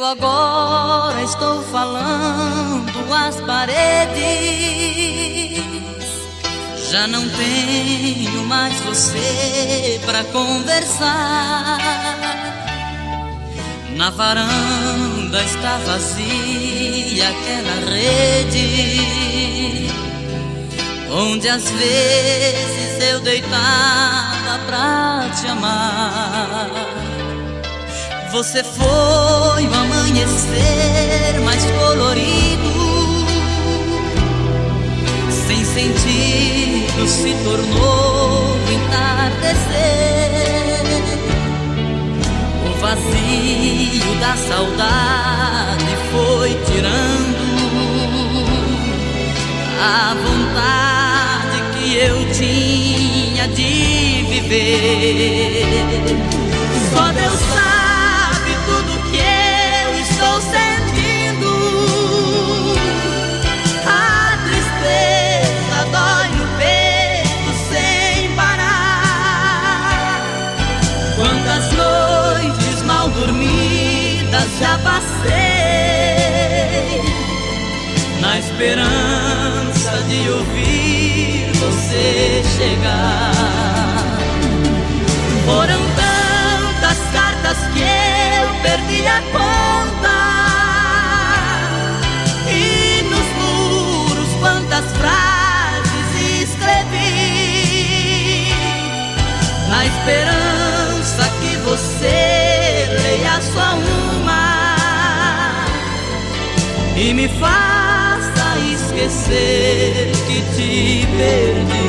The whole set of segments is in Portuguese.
Eu agora estou falando às paredes. Já não tenho mais você pra conversar. Na varanda está vazia aquela rede onde às vezes eu deitava pra te amar. Você foi o amanhecer mais colorido, sem sentido se tornou o entardecer. O vazio da saudade foi tirando a vontade que eu tinha de viver. Só Deus sabe tudo que eu estou sentindo. A tristeza dói no peito sem parar. Quantas noites mal dormidas já passei na esperança de ouvir você chegar. Foram tantas cartas que eu perdi a conta, e nos muros quantas frases escrevi, na esperança que você leia só uma e me faça esquecer que te perdi.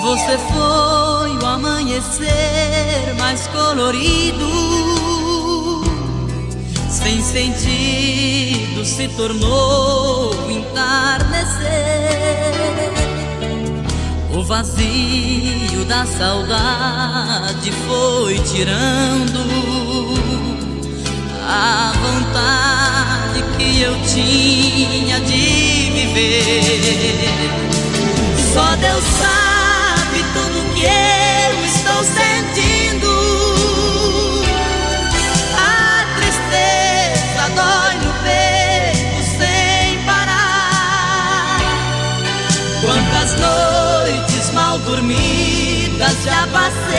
Você foi o amanhecer mais colorido, sem sentido se tornou o entardecer. O vazio da saudade foi tirando a vontade que eu tinha de viver. Só Deus sabe tudo que eu estou sentindo. A tristeza dói no peito sem parar. Quantas noites mal dormidas já passei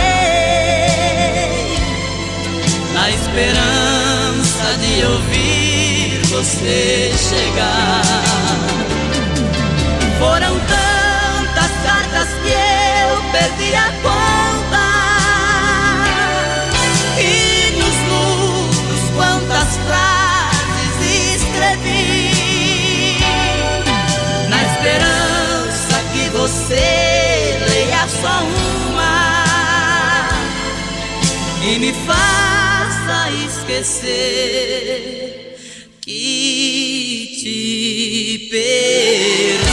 na esperança de ouvir você chegar. Foram tantas cartas que eu perdi a conta, e nos muros quantas frases escrevi, na esperança que você leia só uma e me faça esquecer que te perdi.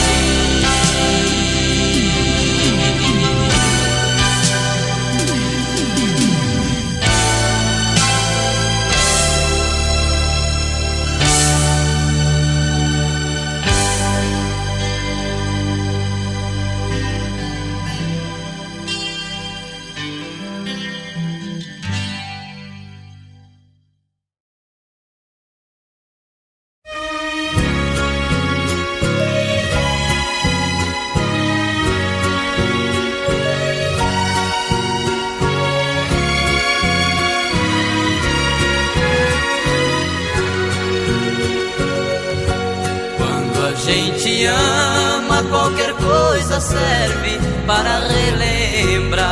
A gente ama, qualquer coisa serve para relembrar.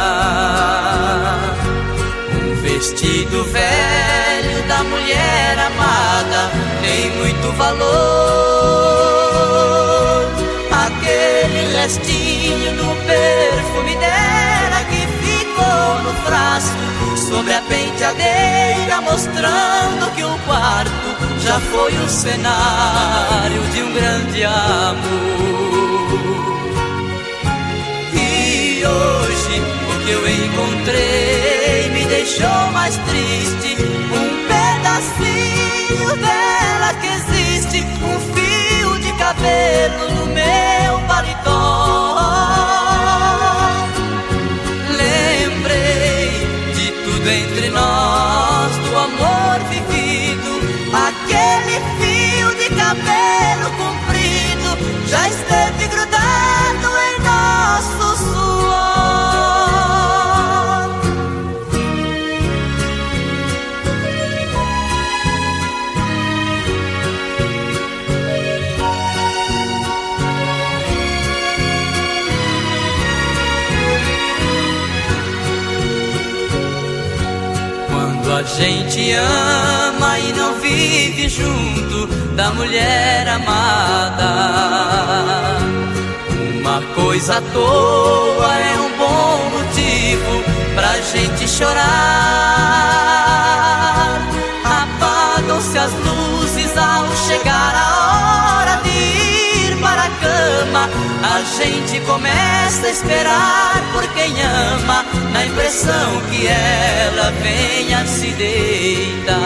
Um vestido velho da mulher amada tem muito valor. Aquele restinho do perfume dela que ficou no frasco sobre a penteadeira, mostrando que o quarto já foi o cenário de um grande amor. E hoje o que eu encontrei me deixou mais triste, um pedacinho dela que existe, um fio de cabelo no meu paletó. Entre nós, do amor vivido, aquele fio de cabelo comprido já esteve grudado em nosso suor. A gente ama e não vive junto da mulher amada. Uma coisa à toa é um bom motivo pra gente chorar. Apagam-se as luzes ao chegar a hora de ir para a cama. A gente começa a esperar por quem ama, na impressão que ela venha se deitar.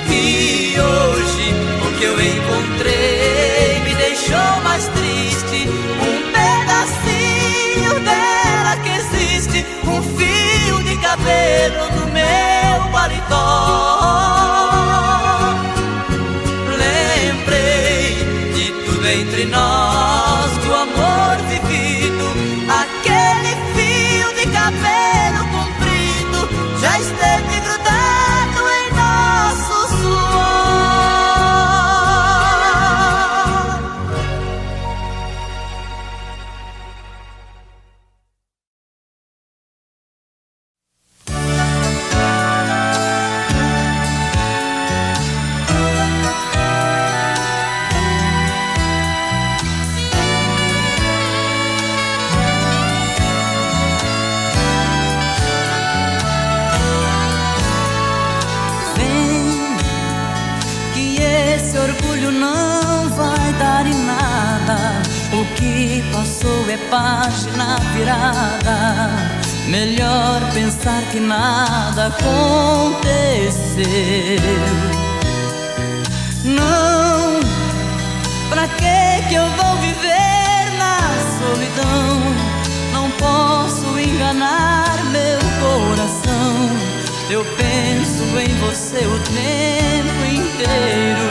E hoje o que eu encontrei me deixou mais triste, um pedacinho dela que existe, um fio de cabelo no meu paletó. Entre nós, do amor vivido, aquele fio de cabelo comprido já esteve grudado em nosso suor. Não vai dar em nada, o que passou é página virada. Melhor pensar que nada aconteceu. Não, pra que eu vou viver na solidão? Não posso enganar meu coração. Eu penso em você o tempo inteiro.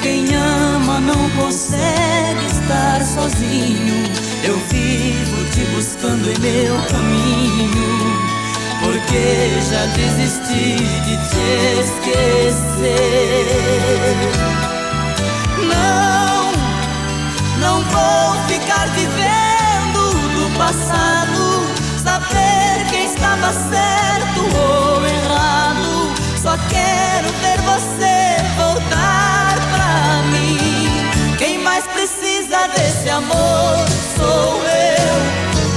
Quem ama não consegue estar sozinho. Eu vivo te buscando em meu caminho, porque já desisti de te esquecer. Não vou ficar vivendo do passado, saber quem estava certo ou errado. Só quero ver você voltar pra mim. Quem mais precisa desse amor sou eu,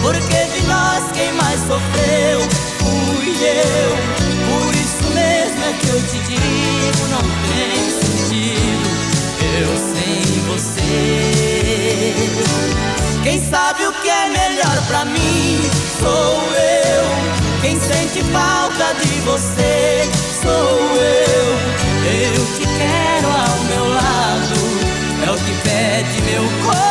porque de nós quem mais sofreu fui eu. Por isso mesmo é que eu te digo, não tem sentido eu sem você. Quem sabe o que é melhor pra mim sou eu. Quem sente falta de você sou eu. Eu te quero ao meu lado, é o que pede meu coração.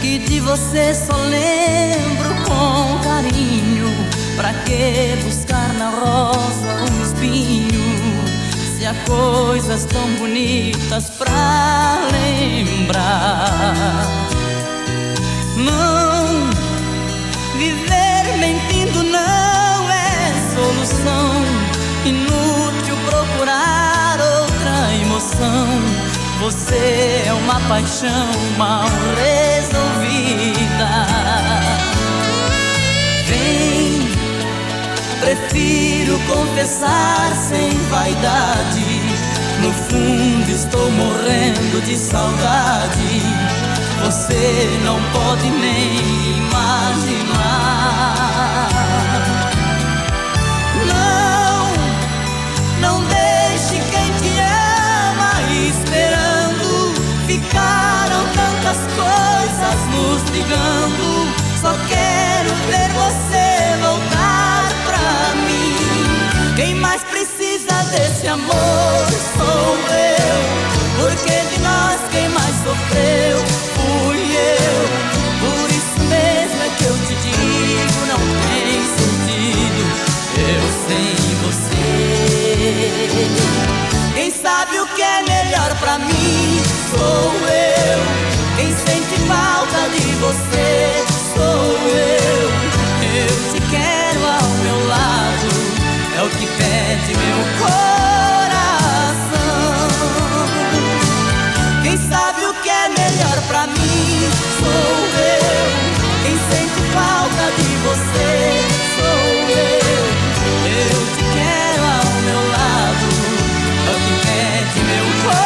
Que de você só lembro com carinho. Pra que buscar na rosa um espinho, se há coisas tão bonitas pra lembrar? Não, viver mentindo não é solução. Inútil procurar outra emoção. emoção. Você é uma paixão mal resolvida. Vem, prefiro confessar sem vaidade. No fundo estou morrendo de saudade. Você não pode nem imaginar. Não deixe quem te ama esperando. Ficaram tantas coisas nos ligando. Só quero ver você voltar pra mim. Quem mais precisa desse amor sou eu. Porque de nós quem mais sofreu fui eu. Por isso mesmo é que eu te digo, não tem sentido eu sem você. Quem sabe o que é melhor pra mim sou eu. Quem sente falta de você sou eu. Eu te quero ao meu lado, é o que pede meu coração. Quem sabe o que é melhor pra mim sou eu. Quem sente falta de você sou eu. Eu te quero ao meu lado, é o que pede meu coração.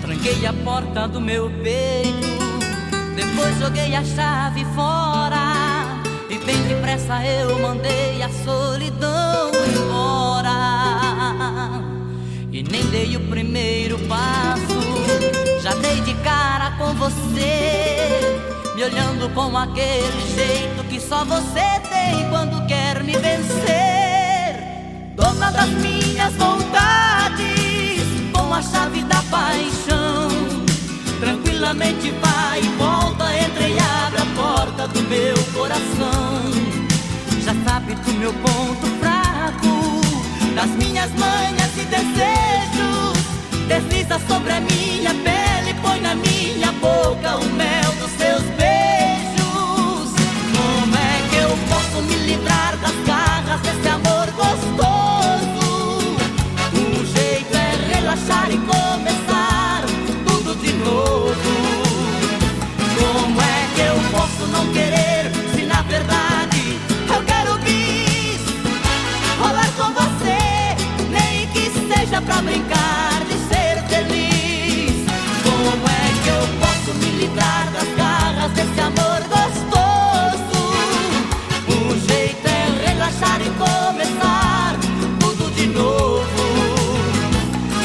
Tranquei a porta do meu peito, depois joguei a chave fora. E bem depressa eu mandei a solidão embora. E nem dei o primeiro passo, já dei de cara com você, me olhando com aquele jeito que só você tem quando quer me vencer. Dona das minhas vontades, com a chave da paixão, tranquilamente vai e volta, entra e abre a porta do meu coração. Já sabe do meu ponto fraco, das minhas manhas e desejos, desliza sobre a minha pele, põe na minha boca o mel dos seus beijos. Como é que eu posso me livrar das garras desse amor gostoso? O jeito é relaxar e começar tudo de novo. Como é que eu posso não querer, se na verdade eu quero bis, rolar com você, nem que seja pra brincar de ser feliz. Como é que eu posso me livrar das garras desse amor gostoso? O jeito é relaxar e começar tudo de novo.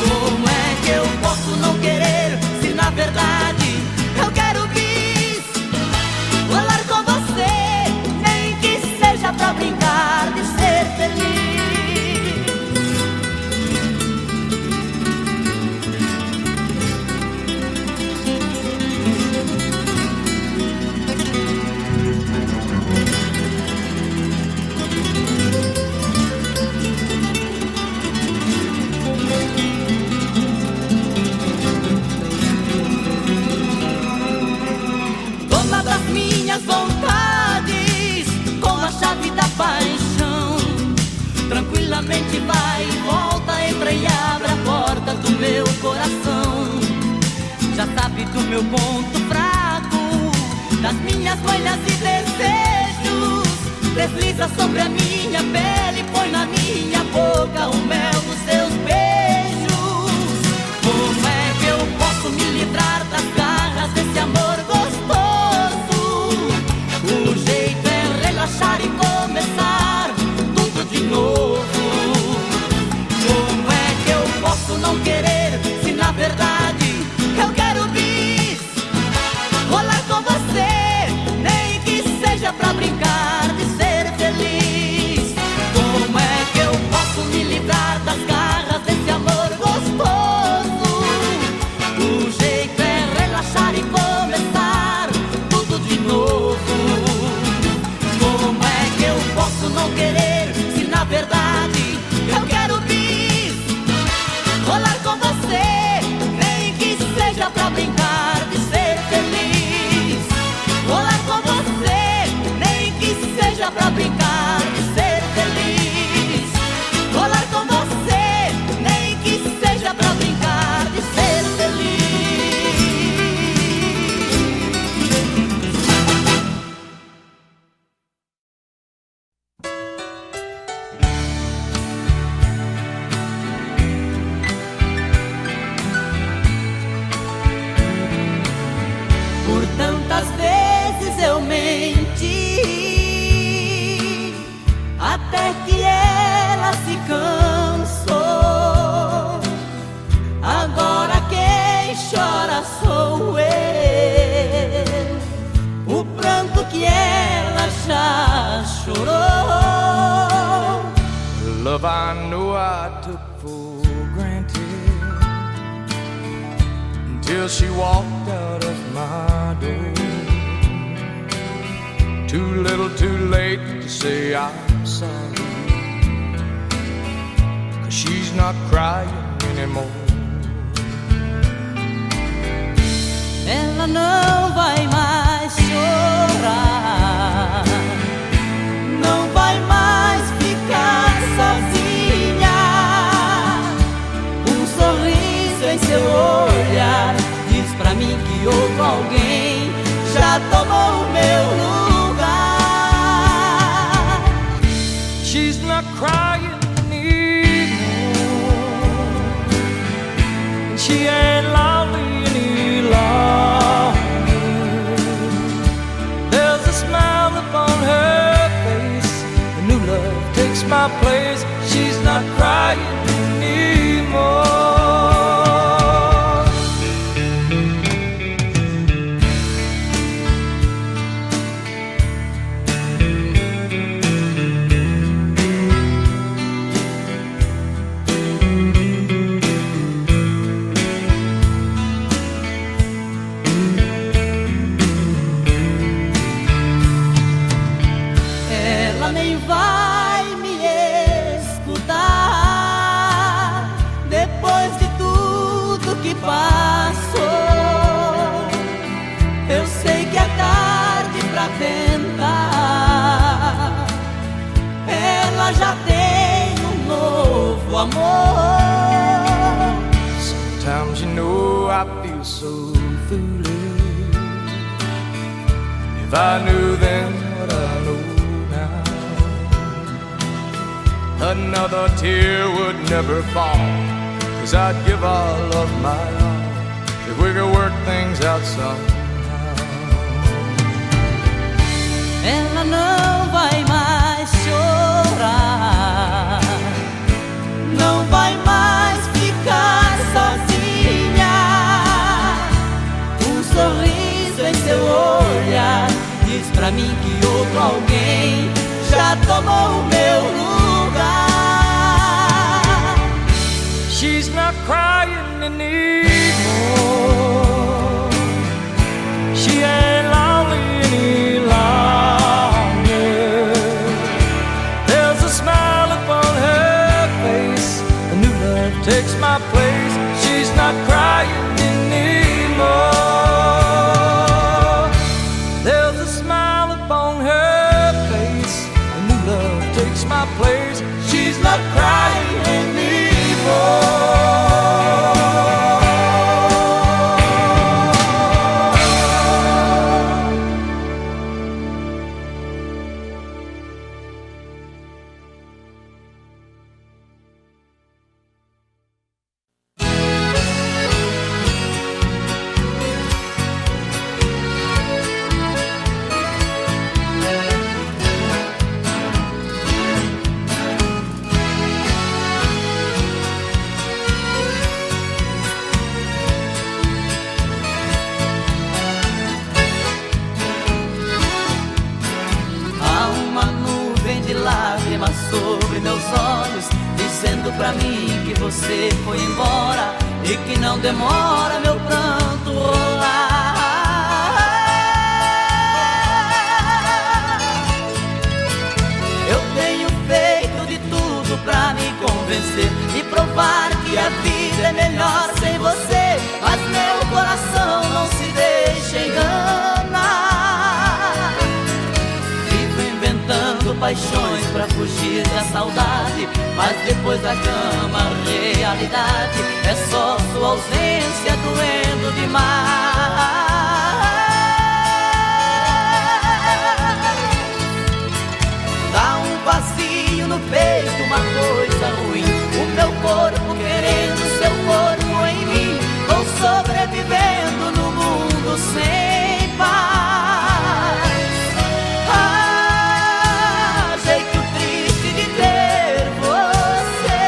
Como é que eu posso não querer, se na verdade eu quero bis, rolar com você, nem que seja pra brincar de ser feliz. Dona das minhas vontades, com a chave da paixão, tranquilamente vai e volta, entra e abre a porta do meu coração. Já sabe do meu ponto fraco, das minhas manhas e desejos, desliza sobre a minha pele, põe na minha boca o mel dos seus beijos. Como é que eu posso me livrar das garras desse amor gostoso? O jeito é relaxar e começar tudo de novo. Como é que eu posso não querer, se na verdade eu quero bis, rolar com você, nem que seja pra brincar de ser feliz. você, nem que seja pra brincar de ser feliz. Vou lá com você, nem que seja pra brincar de ser feliz. Vou lá com você, nem que seja pra brincar de ser feliz. Por tantas vezes eu menti, até que ela se cansou. Agora quem chora sou eu, o pranto que ela já chorou. Love I know I took for granted until she walked out of my door. Too little too late to say I'm sorry, 'cause she's not crying anymore. Ela não vai mais chorar, não vai mais ficar sozinha. Um sorriso em seu olhar diz pra mim que outro alguém já tomou o meu lugar. She's not crying anymore, and she ain't lonely any longer. There's a smile upon her face, a new love takes my place. She's not crying anymore. Ela nem vai me escutar depois de tudo que passou. Eu sei que é tarde pra tentar, ela já tem um novo amor. Sometimes you know I feel so foolish. If I knew then what I know now, another tear would never fall, 'cause I'd give all of my all if we could work things out somehow. Ela não vai mais chorar, não vai mais ficar sozinha. Um sorriso em seu olhar diz pra mim que outro alguém já tomou o meu lugar. She's not crying anymore, she ain't lonely any longer. There's a smile upon her face, a new love takes my place. She's not crying anymore. There's a smile upon her face, a new love takes my place. She's not crying anymore. Sobre meus olhos, dizendo pra mim que você foi embora e que não demora meu pranto rolar. Eu tenho feito de tudo pra me convencer e provar que a vida é melhor sem mas depois da cama a realidade é só sua ausência doendo demais. Dá um vazio no peito, uma coisa ruim, o meu corpo querendo seu corpo em mim. Vou sobrevivendo no mundo sem paz. Ah, jeito triste de ter você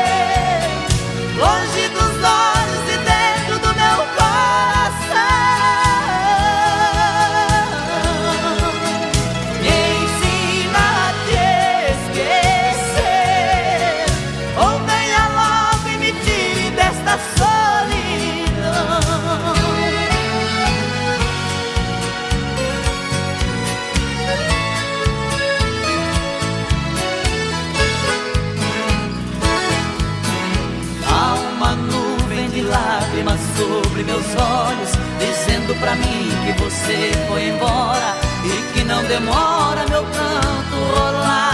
longe dos olhos e dentro do meu coração. Me ensina a te esquecer, ou venha logo e me tire desta solidão. Há uma nuvem de lágrimas sobre meus olhos, dizendo pra mim que você foi embora e que não demora meu canto rolar.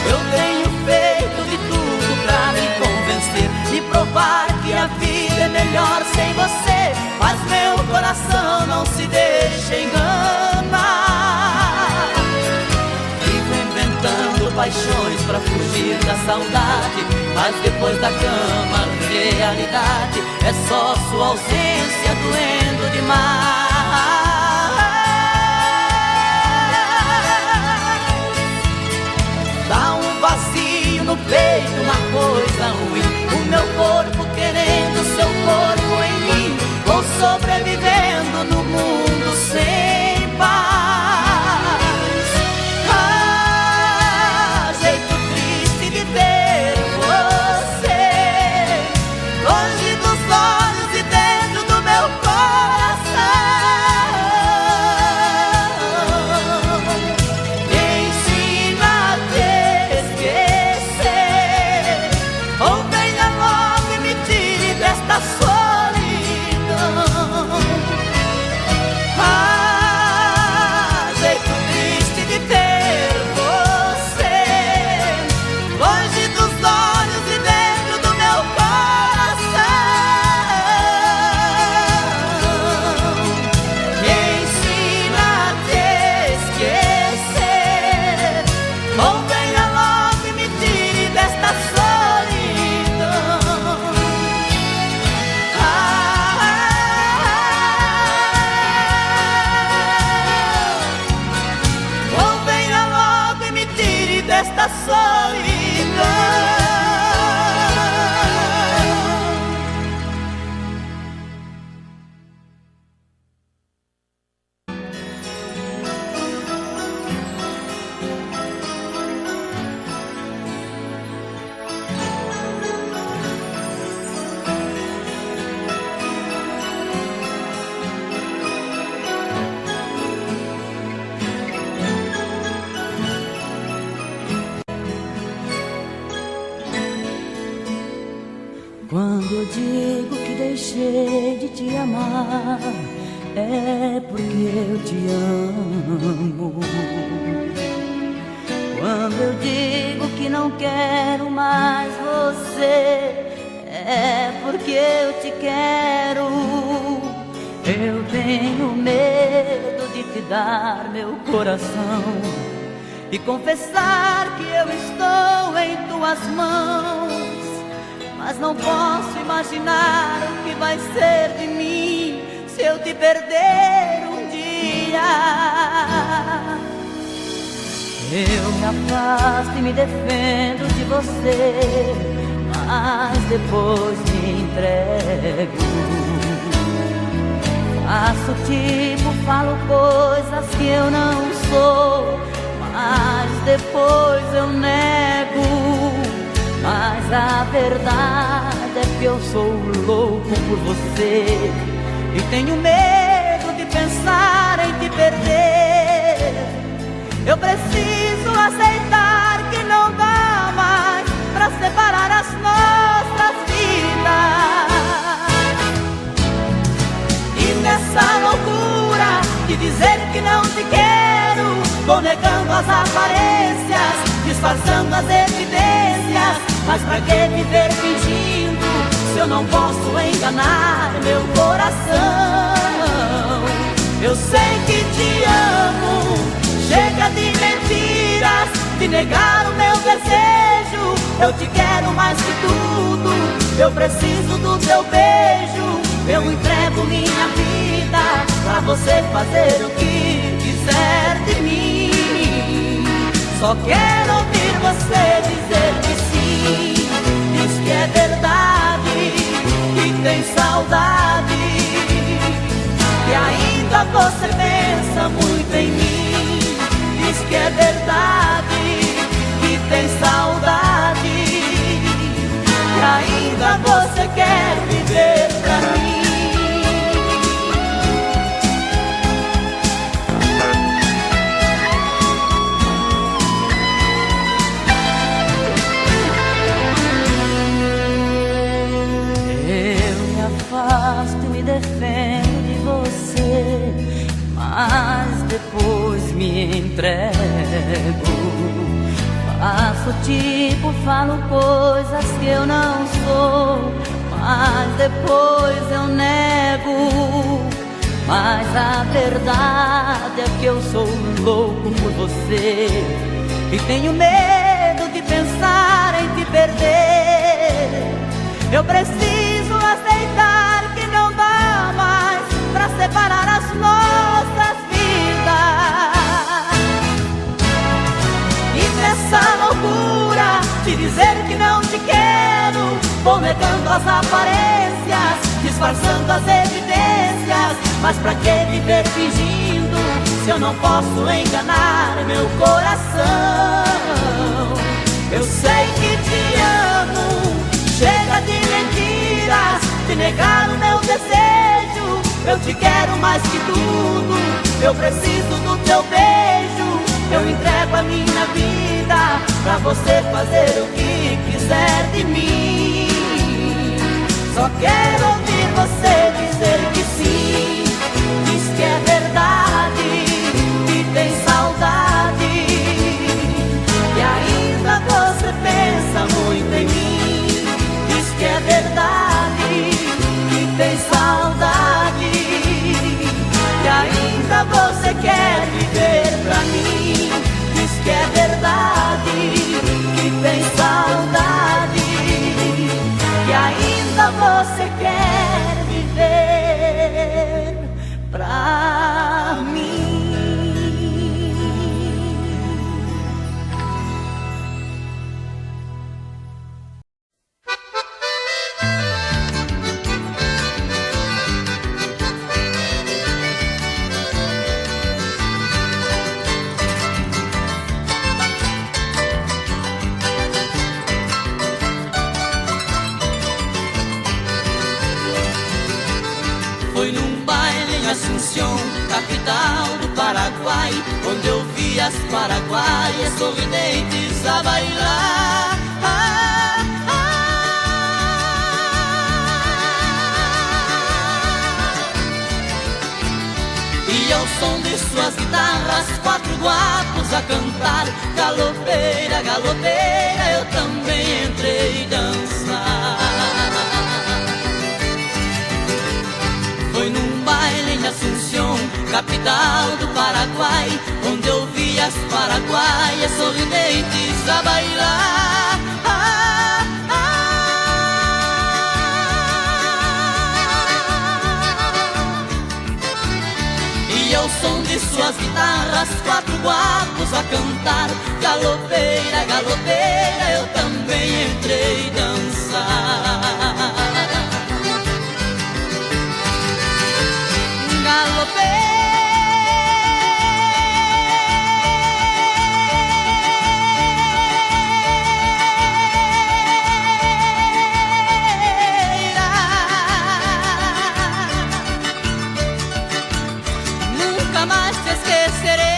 Eu tenho feito de tudo pra me convencer, me provar que a vida é melhor sem você, mas meu coração não se deixa enganar. Vivo inventando paixões pra fugir da saudade, mas depois da cama a realidade é só sua ausência doendo demais. Dá um vazio no peito, uma coisa ruim, o meu corpo querendo seu corpo em mim. Vou sobrevivendo no mundo sem paz. Ah, jeito triste de ter você longe dos olhos e dentro do meu coração. Me ensina a te esquecer, ou venha logo e me tire desta solidão. Ah, jeito triste de ter você longe dos olhos e dentro do meu coração. Me ensina a te esquecer, ou venha logo e me tire desta solidão. Ou venha logo e me tire desta solidão. Quando eu digo que deixei de te amar, é porque eu te amo. Quando eu digo que não quero mais você, é porque eu te quero. Eu tenho medo de te dar meu coração e confessar que eu estou em tuas mãos. Mas não posso imaginar o que vai ser de mim se eu te perder um dia. Eu me afasto e me defendo de você, mas depois me entrego. Faço tipo, falo coisas que eu não sou, mas depois eu nego. Mas a verdade é que eu sou louco por você e tenho medo de pensar em te perder. Eu preciso aceitar que não dá mais pra separar as nossas vidas. E nessa loucura de dizer que não te quero, as aparências, disfarçando as evidências. Mas pra que viver fingindo, se eu não posso enganar meu coração? Eu sei que te amo, chega de mentiras, de negar o meu desejo. Eu te quero mais que tudo, eu preciso do teu beijo. Eu entrego minha vida pra você fazer o que quiser de mim. Só quero ouvir você dizer que sim. Diz que é verdade, que tem saudade, que ainda você pensa muito em mim. Diz que é verdade, que tem saudade, que ainda você quer viver pra mim. Me defendo de você, mas depois me entrego. Faço tipo, falo coisas que eu não sou, mas depois eu nego. Mas a verdade é que eu sou louco por você e tenho medo de pensar em te perder. Eu preciso aceitar que não dá mais pra separar as nossas vidas. E nessa loucura de dizer que não te quero, vou negando as aparências, disfarçando as evidências. Mas pra que viver fingindo, se eu não posso enganar meu coração? Eu sei que te amo, chega de mentiras, de negar o meu desejo. Eu te quero mais que tudo, eu preciso do teu beijo. Eu entrego a minha vida pra você fazer o que quiser de mim. Só quero ouvir você dizer que sim. Diz que é verdade, que tem saudade, e ainda você pensa muito em mim. Diz que é verdade, que tem saudade, que ainda você quer viver pra mim. Diz que é verdade, que tem saudade, que ainda você quer viver pra mim. Foi num baile em Asunción, capital do Paraguai, onde eu vi as paraguaias sorridentes a bailar. E ao som de suas guitarras, 4 guapos a cantar. Galopeira, galopeira, eu também entrei dançar. Foi num baile em Asunción, capital do Paraguai, onde eu vi as paraguaias sorridentes a bailar. E ao som de suas guitarras, 4 guapos a cantar. Galopeira, galopeira, eu também entrei dançar. Galopeira, nunca mais te esquecerei.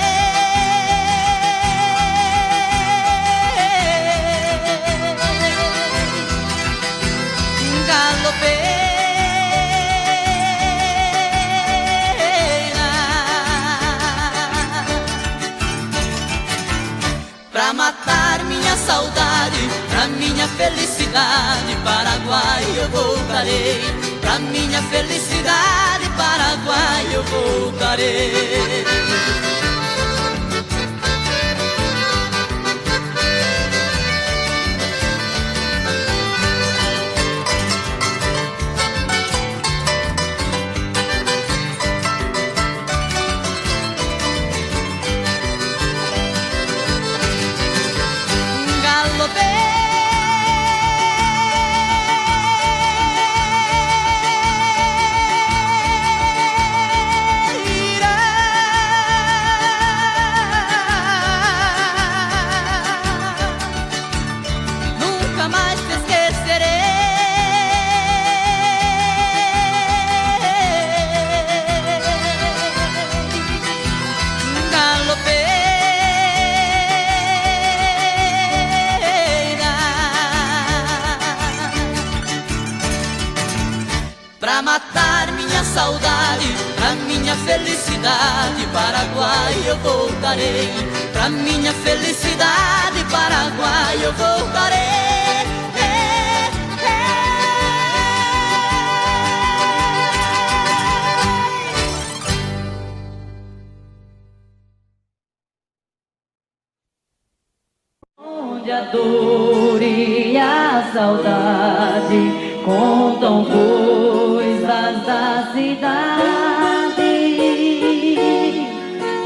minha felicidade, Paraguai eu voltarei. Pra minha felicidade, Paraguai eu voltarei. Pra matar minha saudade, pra minha felicidade, Paraguai eu voltarei. Pra minha felicidade, Paraguai eu voltarei. Onde a dor e a saudade contam coisas da cidade,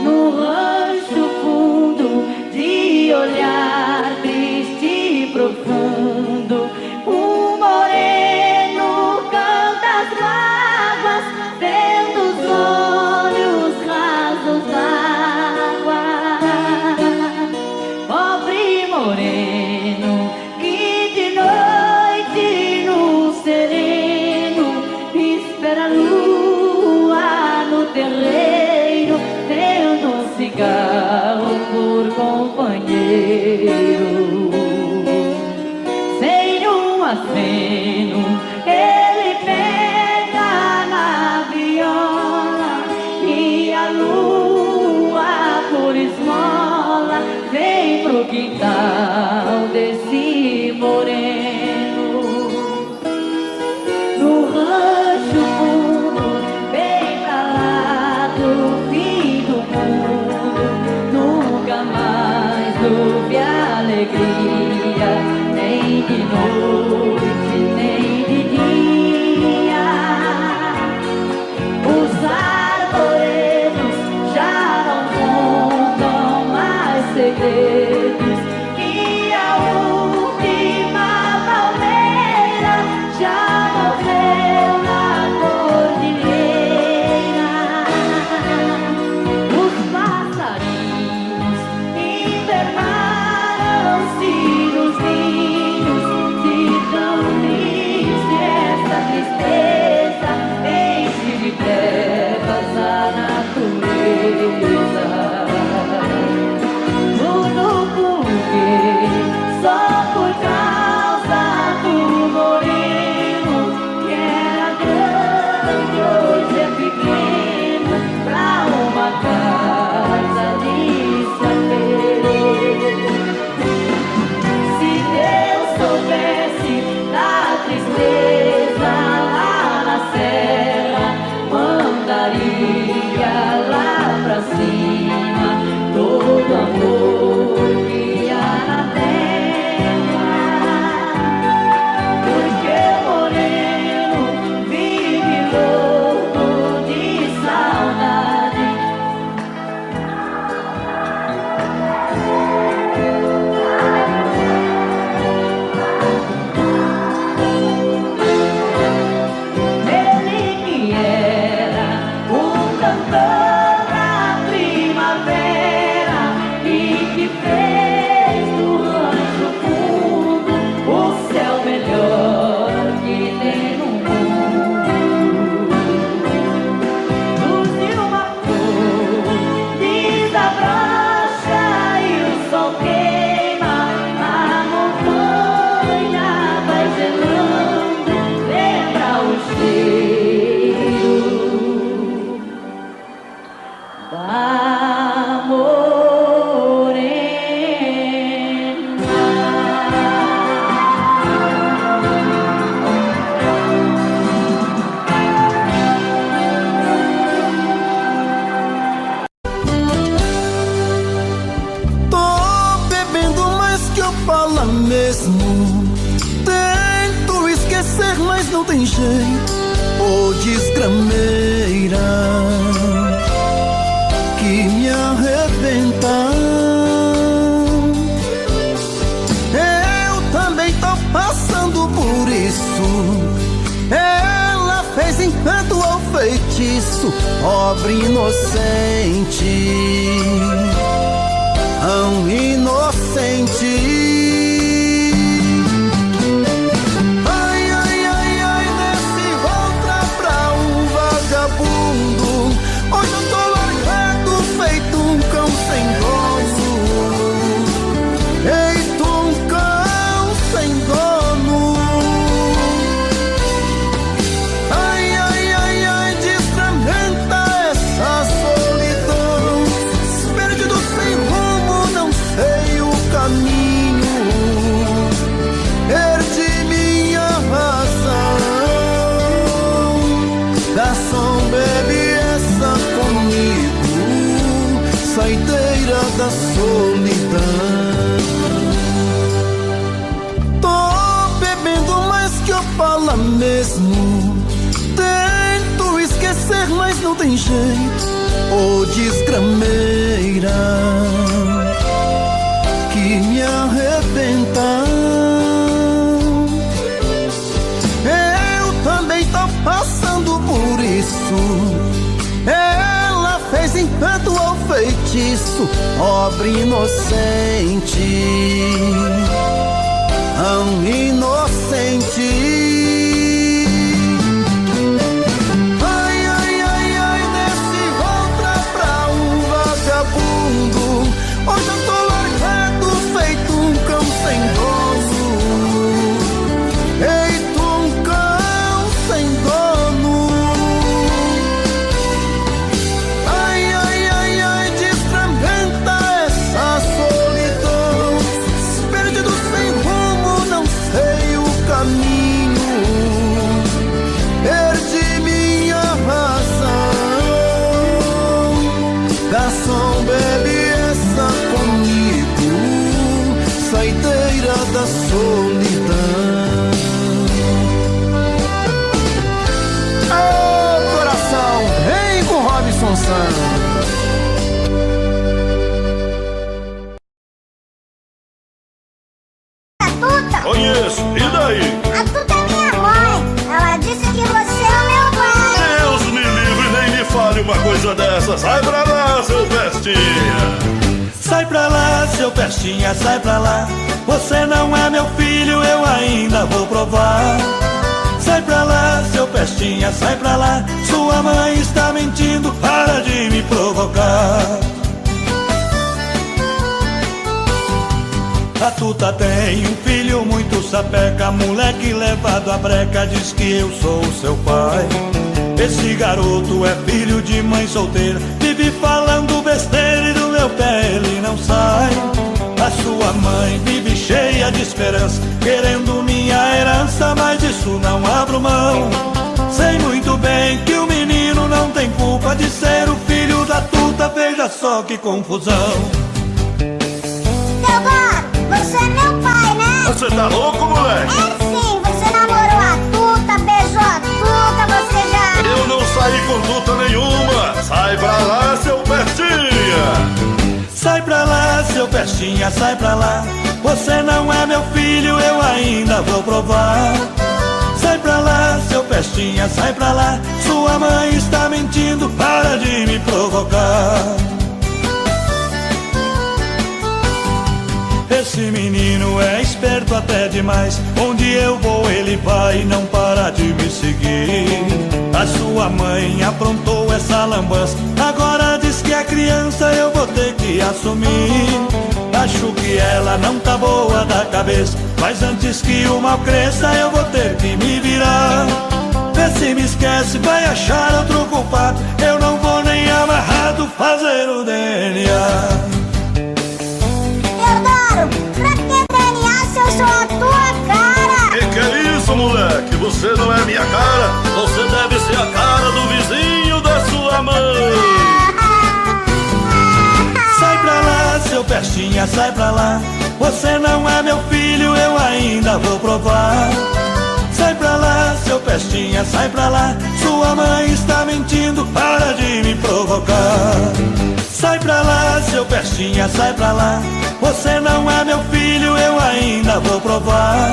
no rancho fundo de olhar triste e profundo, um moreno canta as mágoas, vendo os olhos rasos d'água. Pobre moreno que de noite no sereno espera a lua no terreiro, tendo um cigarro por companheiro. mesmo. Tento esquecer, mas não tem jeito. Ô desgrameira que me arrebenta. Eu também tô passando por isso. Ela fez encanto ou feitiço, pobre inocente, tão inocente. Ai, ai, ai, ai, nesse outra pra um vagabundo. Hoje eu tô largado, feito um cão sem dono. Feito um cão sem dono. Ai, ai, ai, ai, desfragmenta essa solidão. Perdido sem rumo, não sei o caminho. Perdi minha razão. Garçom, bebe essa comigo, saideira da solidão. Tô bebendo mais que eu falo mesmo. Tento esquecer, mas não tem jeito. Ô desgrameira que me arrebenta. Eu também tô passando por isso. Ela fez encanto ou feitiço, pobre inocente, tão inocente. Ai, ai, ai, ai, nesse outra pra um vagabundo. Hoje eu tô largado, feito um cão sem dono. Feito um cão sem dono. Ai, ai, ai, ai, desfragmenta essa solidão. Perdido sem rumo, não sei o caminho. Perdi minha razão. Garçom, bebe essa comigo, saideira da solidão. Ô coração, vem com Robson Santos. Tuta? Conheço, e daí? A Tuta é minha mãe. Ela disse que você é o meu pai. Deus me livre, nem me fale uma coisa dessa. Sai pra lá, seu pestinha. Sai pra lá, seu pestinha, sai pra lá. Você não é meu filho, eu ainda vou provar. Sai pra lá, seu pestinha, sai pra lá. Sua mãe está mentindo, para de me provocar. A Tuta tem um filho muito sapeca, moleque levado à breca, diz que eu sou seu pai. Esse garoto é filho de mãe solteira, vive falando besteira e do meu pé ele não sai. A sua mãe vive cheia de esperança, querendo minha herança, mas disso não abro mão. Sei muito bem que o menino não tem culpa de ser o filho da Tuta, veja só que confusão. Você é meu pai, né? Você tá louco, moleque? É sim, você namorou a Tuta, beijou a Tuta, você já... Eu não saí com Tuta nenhuma. Sai pra lá, seu pestinha. Sai pra lá, seu pestinha, sai pra lá. Você não é meu filho, eu ainda vou provar. Sai pra lá, seu pestinha, sai pra lá. Sua mãe está mentindo, para de me provocar. Esse menino é esperto até demais. Onde eu vou ele vai e não para de me seguir. A sua mãe aprontou essa lambança, agora diz que é criança, eu vou ter que assumir. Acho que ela não tá boa da cabeça, mas antes que o mal cresça eu vou ter que me virar. Vê se me esquece, vai achar outro culpado. Eu não vou nem amarrado fazer o DNA. Pra que DNA se eu sou a tua cara? Que é isso, moleque? Você não é minha cara. Você deve ser a cara do vizinho da sua mãe. Sai pra lá, seu pestinha, sai pra lá. Você não é meu filho, eu ainda vou provar. Sai pra lá, seu pestinha, sai pra lá. Sua mãe está mentindo, para de me provocar. Sai pra lá, seu pestinha, sai pra lá. Você não é meu filho, eu ainda vou provar.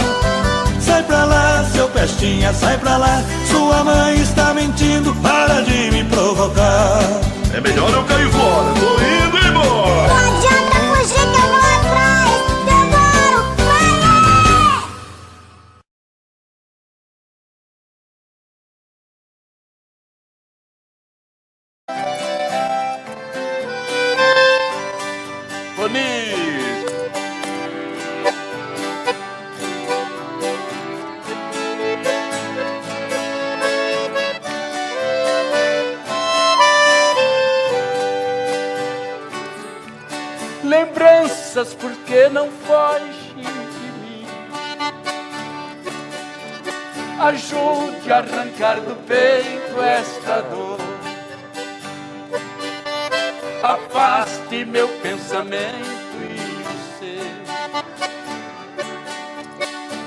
Sai pra lá, seu pestinha, sai pra lá. Sua mãe está mentindo, para de me provocar. É melhor eu cair fora, tô indo embora. Não adianta fugir que eu vou atrás. Teodoro, vai! Bonito. Lembranças, porque não foge de mim. Ajude a arrancar do peito esta dor. Afaste meu pensamento e o seu,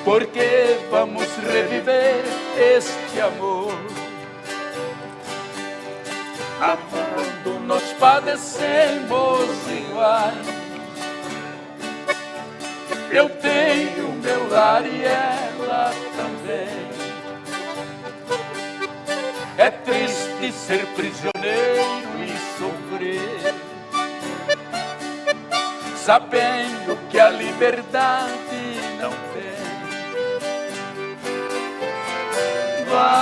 porque vamos reviver este amor. Amando nós padecemos iguais. Eu tenho meu lar e ela também. É triste ser prisioneiro e sofrer, sabendo que a liberdade não tem. Vai,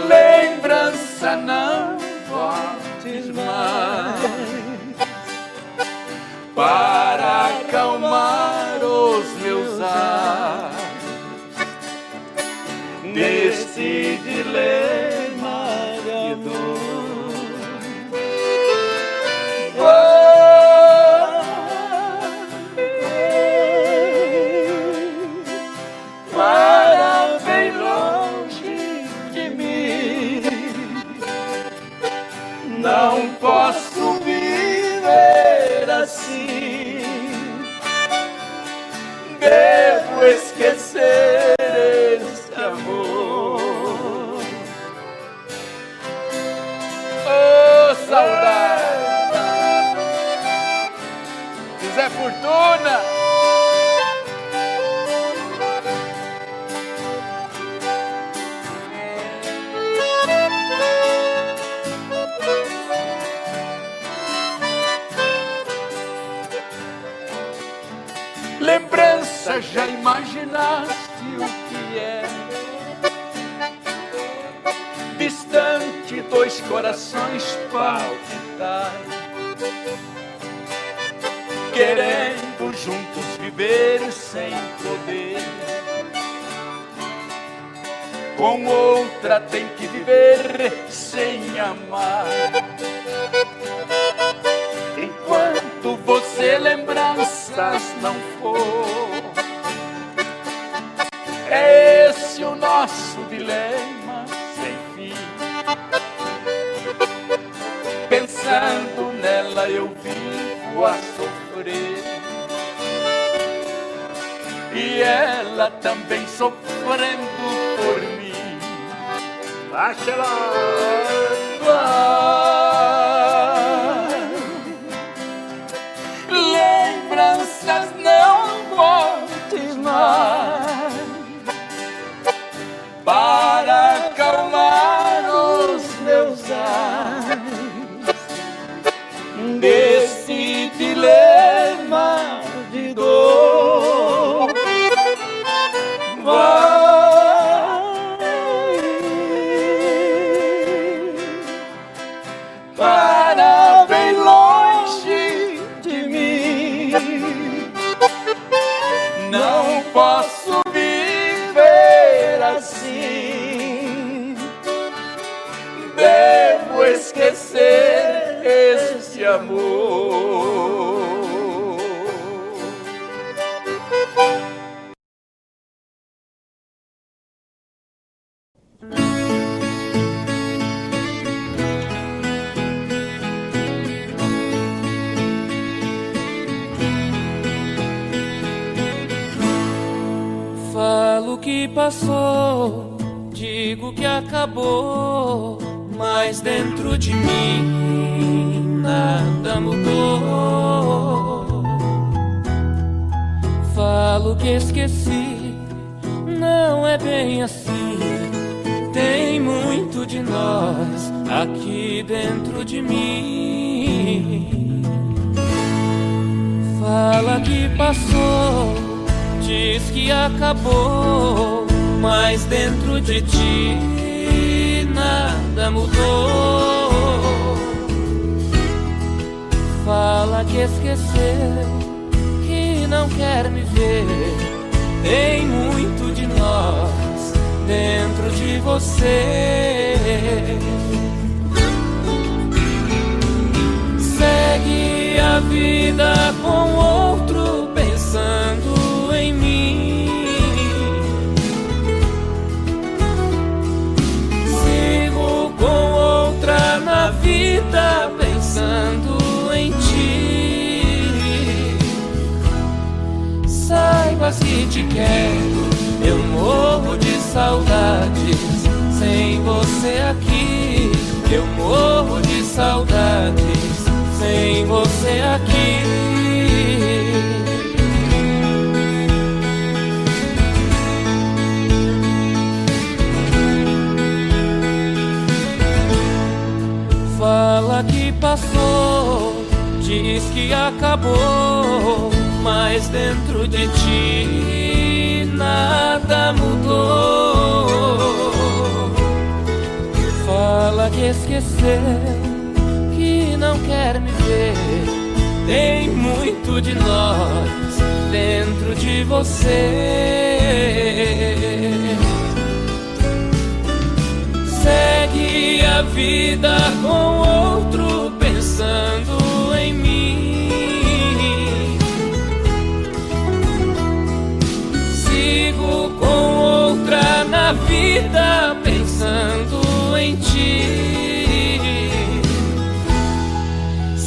lembrança, não voltes mais, para acalmar os meus ares neste dilema de dor. Para bem longe de mim, não posso viver assim. Devo esquecer este amor. Oh, saudade! José Fortuna! Lembrança, já imaginaste o que é? Distante, dois corações palpitais, querendo juntos viver sem poder. Com outra tem que viver sem amar. Enquanto você lembranças não for, é esse o nosso dilema sem fim. Pensando nela eu vivo a sofrer, e ela também sofrendo por mim. Baixa lembranças, não voltes mais, para acalmar os meus ais desse dilema de dor. Para bem longe de mim, não posso viver assim. Devo esquecer este amor. que passou, digo que acabou, mas dentro de mim nada mudou. Falo que esqueci, não é bem assim. Tem muito de nós aqui dentro de mim. Fala que passou, diz que acabou, mas dentro de ti nada mudou. Fala que esqueceu, que não quer me ver. Tem muito de nós dentro de você. Segue a vida com outro pensando em mim. Sigo com outra na vida pensando em ti. Saibas que te quero, eu morro de saudades sem você aqui. Eu morro de saudades sem você aqui. Fala que passou, diz que acabou, mas dentro de ti nada mudou. Fala que esqueceu, que não quer me ver. Tem muito de nós dentro de você. Segue a vida com outro pensando em mim. Sigo com outra na vida pensando em ti.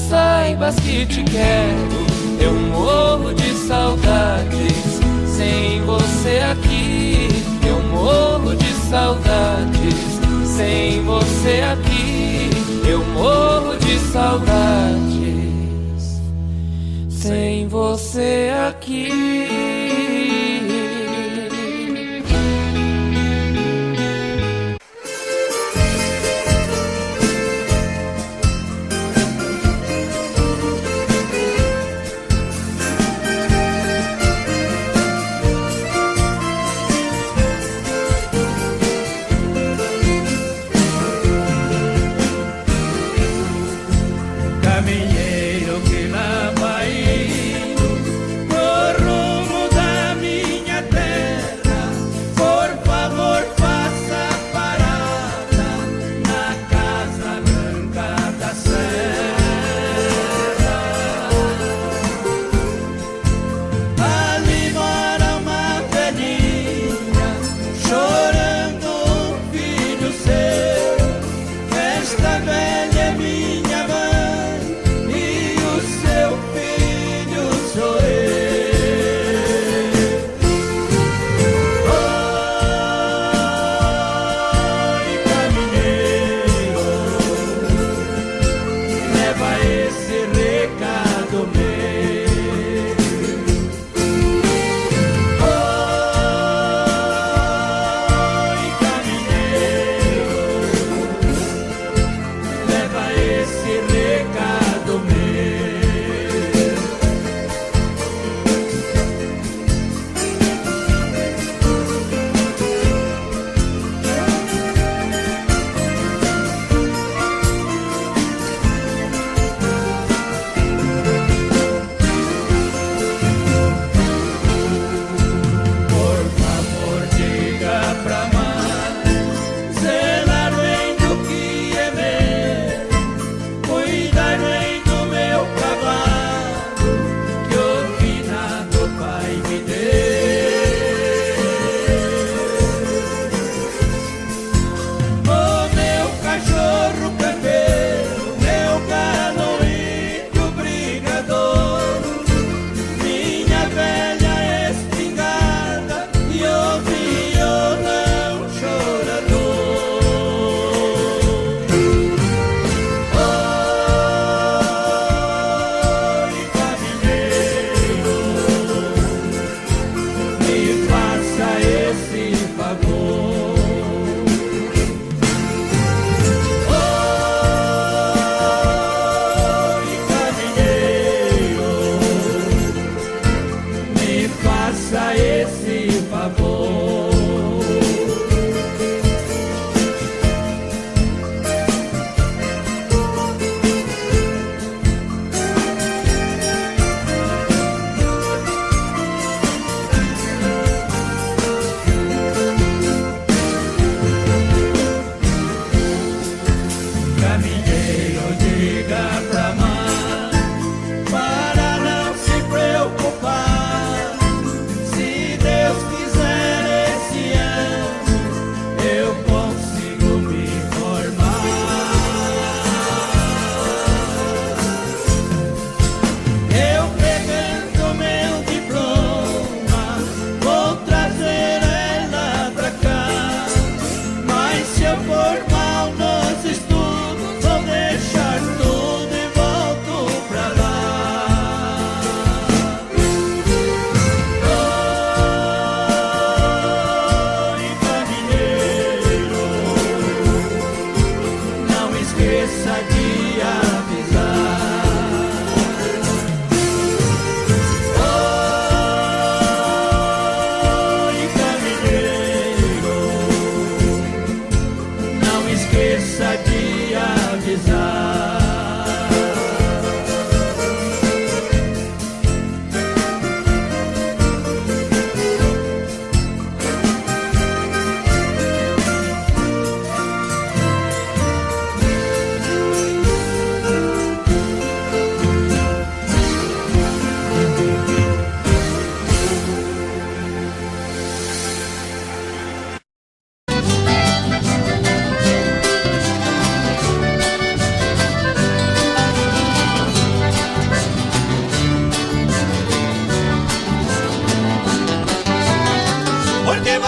Saibas que te quero, eu morro de saudades sem você aqui. Eu morro de saudades sem você aqui. Eu morro de saudades sem você aqui. Caminheiro que lá vai no rumo da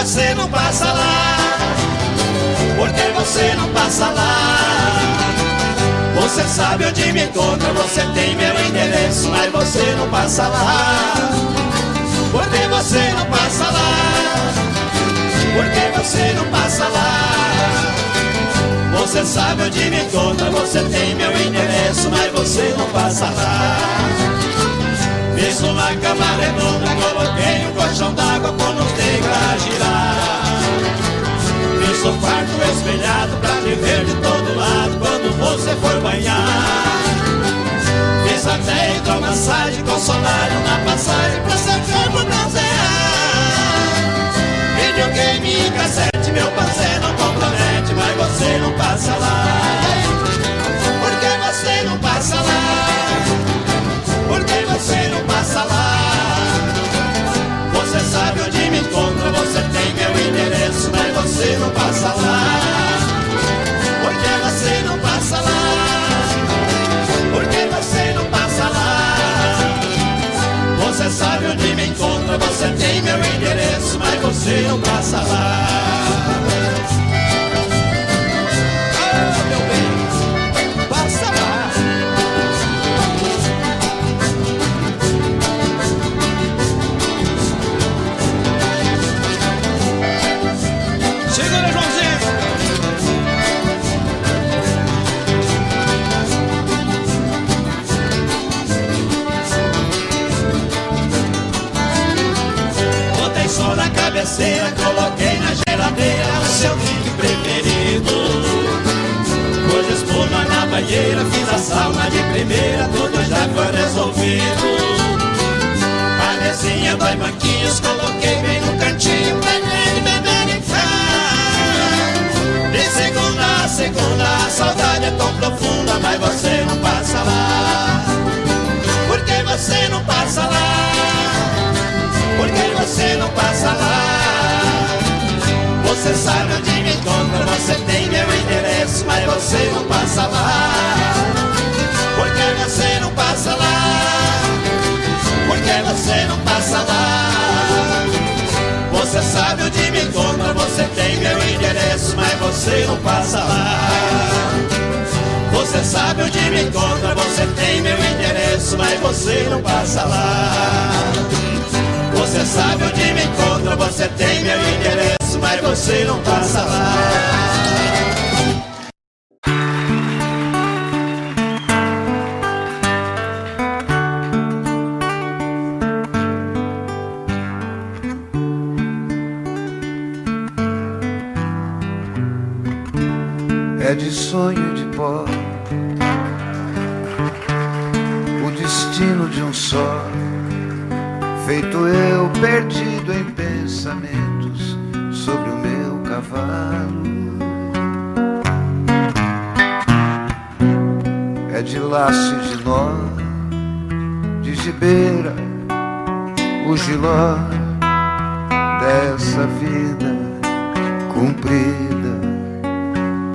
você não passa lá? Por que você não passa lá? Você sabe onde me encontra, você tem meu endereço, mas você não passa lá. Por que você não passa lá? Por que você não passa lá? Você sabe onde me encontra, você tem meu endereço, mas você não passa lá. Fiz uma cama redonda, coloquei um colchão d'água com os degraus a girar. Fiz um quarto espelhado pra me ver de todo lado quando você for banhar. Fiz até hidromassagem com solário na passagem pra seu corpo bronzear. Videogame e cassete, meu parceiro não compromete, mas você não passa lá. Por que você não passa lá? Por que você não passa lá? Você sabe onde me encontra, você tem meu endereço, mas você não passa lá. Por que você não passa lá? Por que você não passa lá? Você sabe onde me encontra, você tem meu endereço, mas você não passa lá. Ah, meu bem, passa lá. Segura, Joãozinho. Botei sol na cabeceira, coloquei na geladeira o seu drink preferido. Pus espuma na banheira, fiz a sauna de primeira, tudo já foi resolvido. A mesinha, 2 banquinhos, coloquei bem no cantinho pra ele beber e ficar. De segunda a segunda, a saudade é tão profunda, mas você não passa lá. Por que você não passa lá? Por que você não passa lá? Você sabe onde me encontra, você tem meu endereço, mas você não passa lá. Por que você não passa lá? Por que você não passa lá? Você sabe onde me encontra, você tem meu endereço, mas você não passa lá. Você sabe onde me encontra, você tem meu endereço, mas você não passa lá. Você sabe onde me encontra, você tem meu endereço, mas você não passa lá. É de sonho de pó, o destino de um só, feito eu perdido em pensamentos sobre o meu cavalo. É de laço e de nó, de gibeira, o giló dessa vida cumprida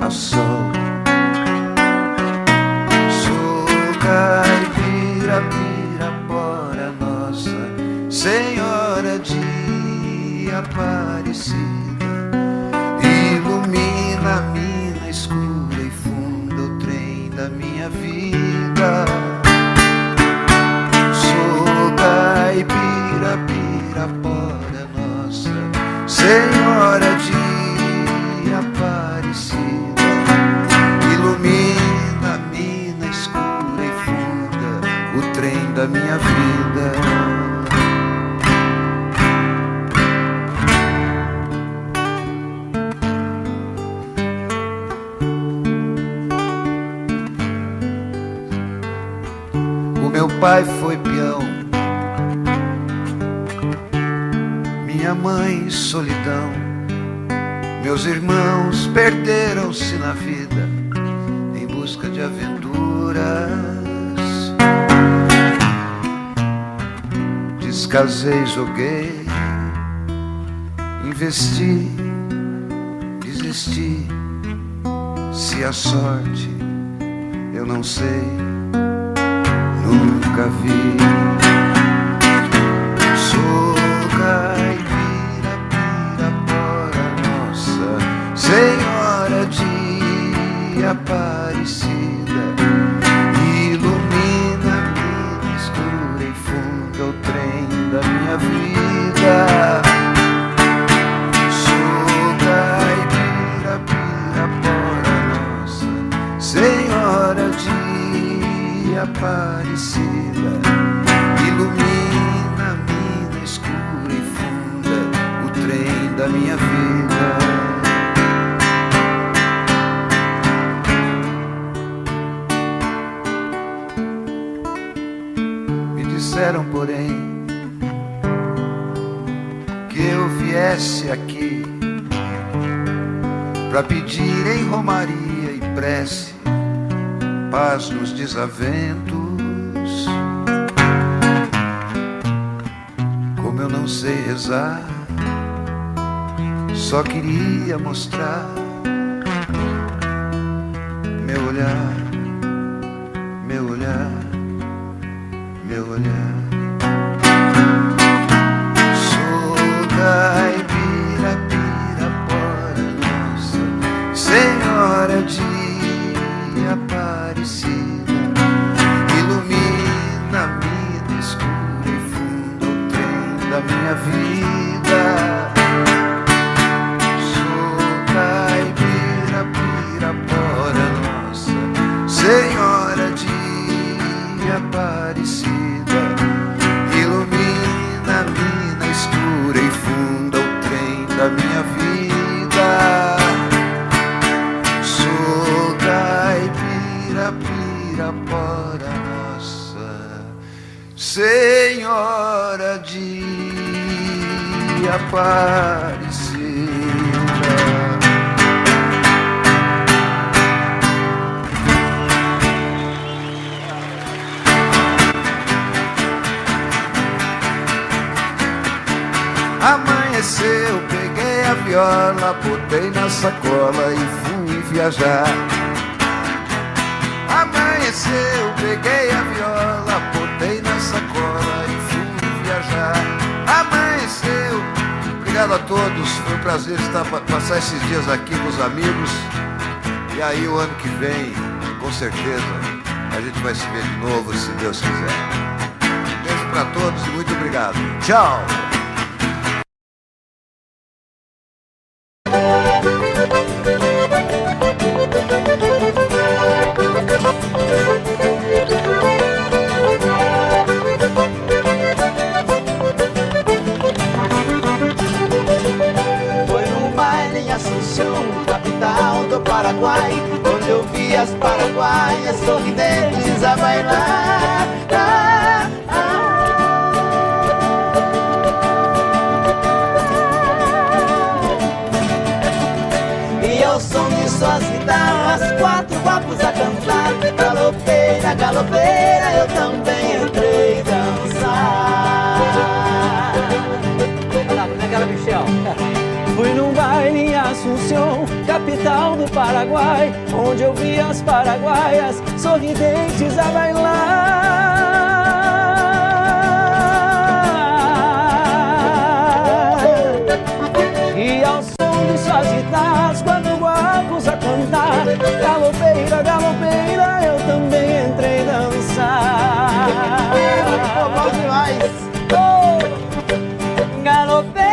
a sol. Sou caipira, pirapora nossa Senhora de Aparecida, ilumina a mina escura e funda o trem da minha vida. Sou caipira, pirapora nossa Senhora de Aparecida, ilumina a mina escura e funda o trem da minha vida. O meu pai foi peão, minha mãe solidão, meus irmãos perderam-se na vida em busca de aventuras. Descasei, joguei, investi, desisti. Se a sorte eu não sei, nunca vi. Sou caipira, pirapora funda o trem da minha vida. Sou caipira, Pirapora, nossa Senhora de Aparecida. Ilumina a mina escura e funda o trem da minha vida. Disseram, porém, que eu viesse aqui pra pedir em romaria e prece paz nos desaventos. Como eu não sei rezar, só queria mostrar meu olhar, meu olhar, meu olhar. Sou caipira, Pirapora, nossa Senhora de Aparecida. Ilumina a mina escura e funda o trem da minha vida. Sou caipira, Pirapora, nossa Senhora de Aparecida. Ilumina a mina escura e funda o trem da minha vida. Sou caipira, Pirapora, nossa Senhora de Aparecida. Amanheceu, peguei a viola, botei na sacola e fui viajar. Amanheceu, peguei a viola, botei na sacola e fui viajar. Amanheceu. Obrigado a todos, foi um prazer passar esses dias aqui com os amigos. E aí o ano que vem, com certeza, a gente vai se ver de novo, se Deus quiser. Um beijo pra todos e muito obrigado. Tchau! Foi num baile em Assunção, capital do Paraguai, onde eu vi as paraguaias sorridentes a bailar. E ao som de suas guitarras, quatro guapos a cantar. Galopeira, galopeira, eu também entrei dançar. Michel. Fui num baile em Assunção, capital do Paraguai, onde eu vi as paraguaias sorridentes a bailar. E ao som de suas guitarras, quatro guapos a cantar. Galopeira, galopeira, eu também entrei dançar. Bom demais! Galopeira.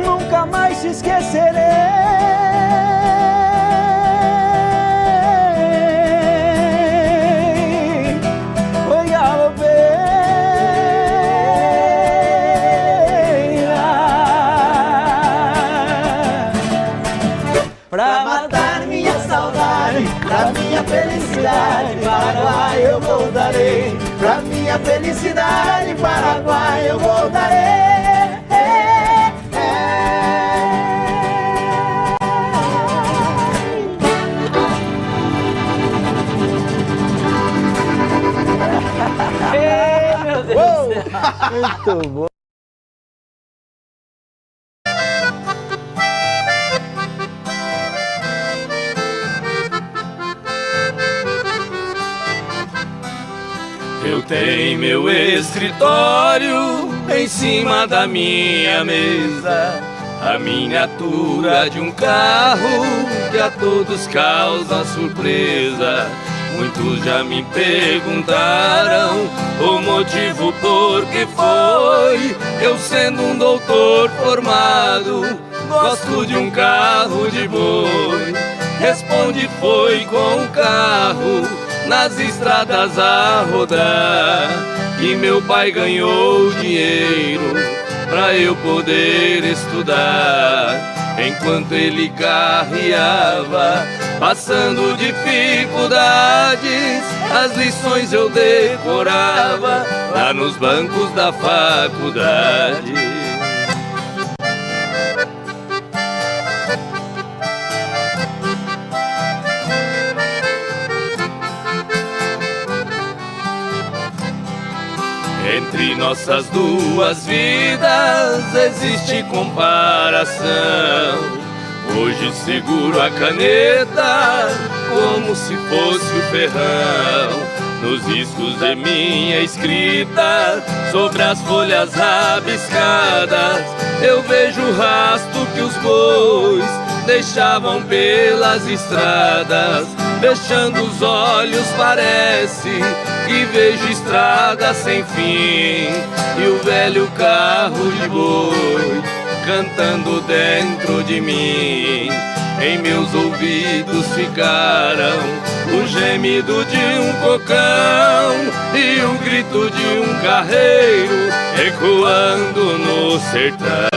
Nunca mais te esquecerei. Oi, galopeira. Pra matar minha saudade, pra minha felicidade, Paraguai eu voltarei. Pra minha felicidade, Paraguai eu voltarei. Meu Deus do céu. Muito bom. Eu tenho meu escritório em cima da minha mesa a miniatura de um carro que a todos causa surpresa. Muitos já me perguntaram o motivo por que foi. Eu sendo um doutor formado, gosto de um carro de boi. Responde, foi com o carro nas estradas a rodar que meu pai ganhou dinheiro pra eu poder estudar. Enquanto ele carreava, passando dificuldades, as lições eu decorava lá nos bancos da faculdade. Entre nossas duas vidas existe comparação. Hoje seguro a caneta como se fosse o ferrão nos riscos de minha escrita sobre as folhas rabiscadas. Eu vejo o rastro que os bois deixavam pelas estradas. Fechando os olhos parece que vejo estrada sem fim e o velho carro de boi cantando dentro de mim. Em meus ouvidos ficaram o gemido de um cocão e o grito de um carreiro ecoando no sertão.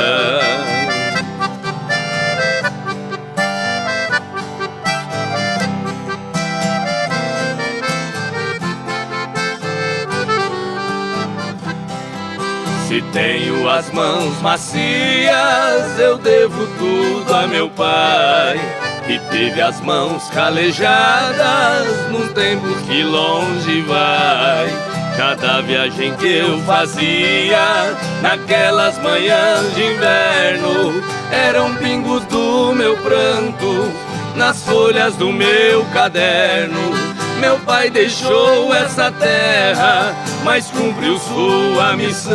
Se tenho as mãos macias, eu devo tudo a meu pai, que teve as mãos calejadas num tempo que longe vai. Cada viagem que eu fazia naquelas manhãs de inverno eram pingos do meu pranto nas folhas do meu caderno. Meu pai deixou essa terra, mas cumpriu sua missão.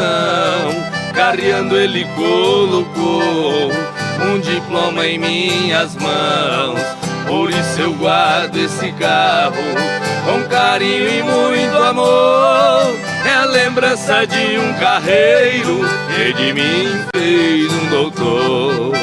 Carreando ele colocou um diploma em minhas mãos. Por isso eu guardo esse carro com carinho e muito amor. É a lembrança de um carreiro que de mim fez um doutor.